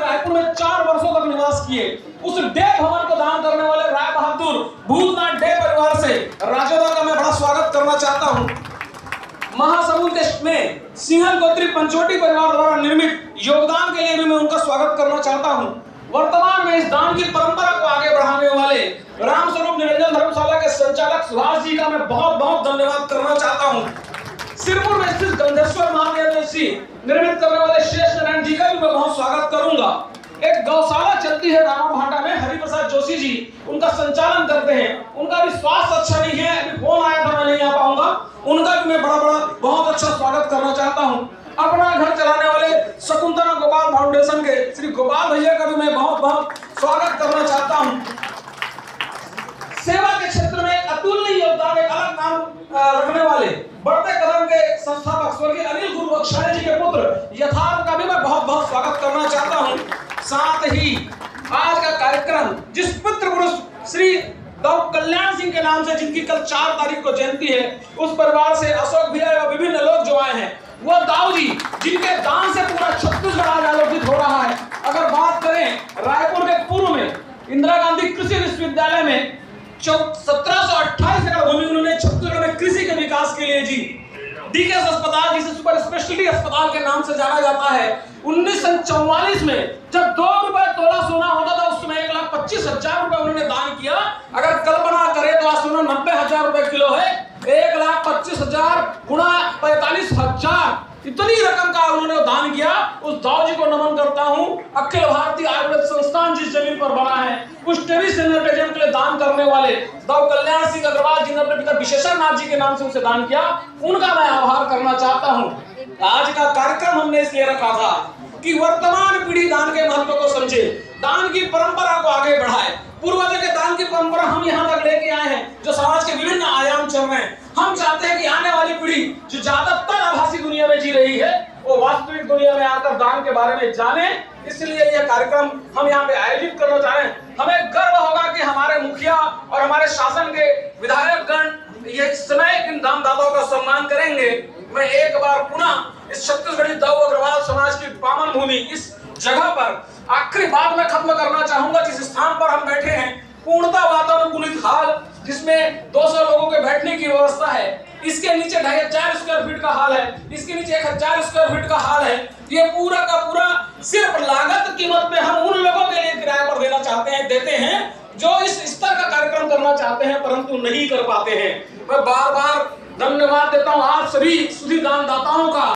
रायपुर में 4 वर्षों तक निवास किए। उस डे भवन को दान करने वाले राय बहादुर भूतनाथ डे परिवार से राजोदा का मैं बड़ा स्वागत करना चाहता हूं। महासमुंद में सिंघल गोत्री पंचवटी परिवार द्वारा निर्मित योगदान के लिए भी मैं उनका स्वागत करना चाहता हूं। वर्तमान में इस दान की परंपरा को आगे बढ़ाने वाले रामस्वरूप निरंजन धर्मशाला के संचालक सुभाष जी का मैं बहुत बहुत धन्यवाद करना चाहता हूं। सिरपुर में स्थित गंधेश्वर महादेव जी निर्मित करने वाले शेष नारायण जी का भी मैं बहुत स्वागत करूंगा। एक गौशाला चलती है रामा भाटा में, हरिप्रसाद जोशी जी उनका संचालन करते हैं। उनका भी स्वास्थ्य अच्छा नहीं है, अभी फोन आया था, मैं नहीं आ पाऊंगा। उनका भी मैं बड़ा बहुत अच्छा स्वागत करना चाहता हूं। अपना घर चलाने वाले शकुंतला गोपाल फाउंडेशन के श्री गोपाल भैया का भी मैं बहुत स्वागत करना चाहता हूं। सेवा के क्षेत्र में अतुलनीय योगदान, एक अलग नाम रखने वाले बढ़ते कदम के संस्थापक स्वर्गीय अनिल गुरु बख्शाली जी के पुत्र यथार्थ का भी मैं बहुत स्वागत करना चाहता हूं। साथ ही आज का कार्यक्रम जिस पितृ पुरुष श्री दाऊ कल्याण सिंह के नाम से, जिनकी कल 4 तारीख को जयंती है, उस परिवार से अशोक भैया एवं विभिन्न लोग जो आए हैं, वो दाऊ जी जिनके दान से पूरा छत्तीसगढ़ आज आलोकित हो रहा है। अगर बात करें रायपुर के पूर्व में इंदिरा गांधी कृषि विश्वविद्यालय में 1728 एकड़ भूमि उन्होंने छत्तीसगढ़ में कृषि के विकास के लिए जी डीकेएस अस्पताल, जिसे सुपर स्पेशलिटी अस्पताल के नाम से जाना जाता है, 1944 में जब 2 रुपए तोला सोना होता था, उस समय 1,25,000 रुपए उन्होंने दान किया। अगर कल्पना करें तो आज सोना 90,000 रुपए किलो है। 1,25,000 गुणा 45,000, इतनी रकम का उन्होंने दान किया। उस दाऊ जी को नमन करता हूं। अखिल भारतीय आयुर्वेद संस्थान जिस जमीन पर बना है, उस टेरिस सेनेटरियम के लिए दान करने वाले दाऊ कल्याण सिंह अग्रवाल जिन्होंने अपने पिता विशेषण नाथ जी के नाम से उसे दान किया, उनका मैं आभार करना चाहता हूं। आज का कार्यक्रम हमने इसलिए रखा था कि वर्तमान पीढ़ी दान के महत्व को समझे, दान की परंपरा को आगे बढ़ाए। पूर्वजों के दान की परंपरा हम यहाँ तक लेके आए हैं, जो समाज के विभिन्न आयाम चल रहे हैं। हम चाहते हैं कि आने वाली पीढ़ी जो ज्यादातर आभासी दुनिया में जी रही है, वो वास्तविक दुनिया में आकर दान के बारे में जाने। इसलिए यह कार्यक्रम हम यहाँ पे आयोजित करना चाह रहे हैं। हमें गर्व होगा कि हमारे मुखिया और हमारे शासन के विधायकगण ये समय इन दानदाताओं का सम्मान करेंगे। मैं एक बार पुनः इस छत्तीसगढ़ी दाऊ अग्रवाल समाज की पावन भूमि, इस जगह पर आखिरी बात मैं खत्म करना चाहूंगा। जिस स्थान पर हम बैठे हैं, पूर्णतः वातानुकूलित हाल, जिसमें 200 लोगों के बैठने की व्यवस्था है। इसके नीचे 2500 स्क्वायर फीट का हाल है, इसके नीचे 1000 स्क्वायर फीट का हाल है। ये पूरा का पूरा सिर्फ लागत कीमत में हम उन लोगों के लिए किराए पर देते हैं जो इस स्तर का कार्यक्रम करना चाहते हैं परंतु नहीं कर पाते हैं। मैं बार बार धन्यवाद देता हूं आप सभी सुधी दानदाताओं का।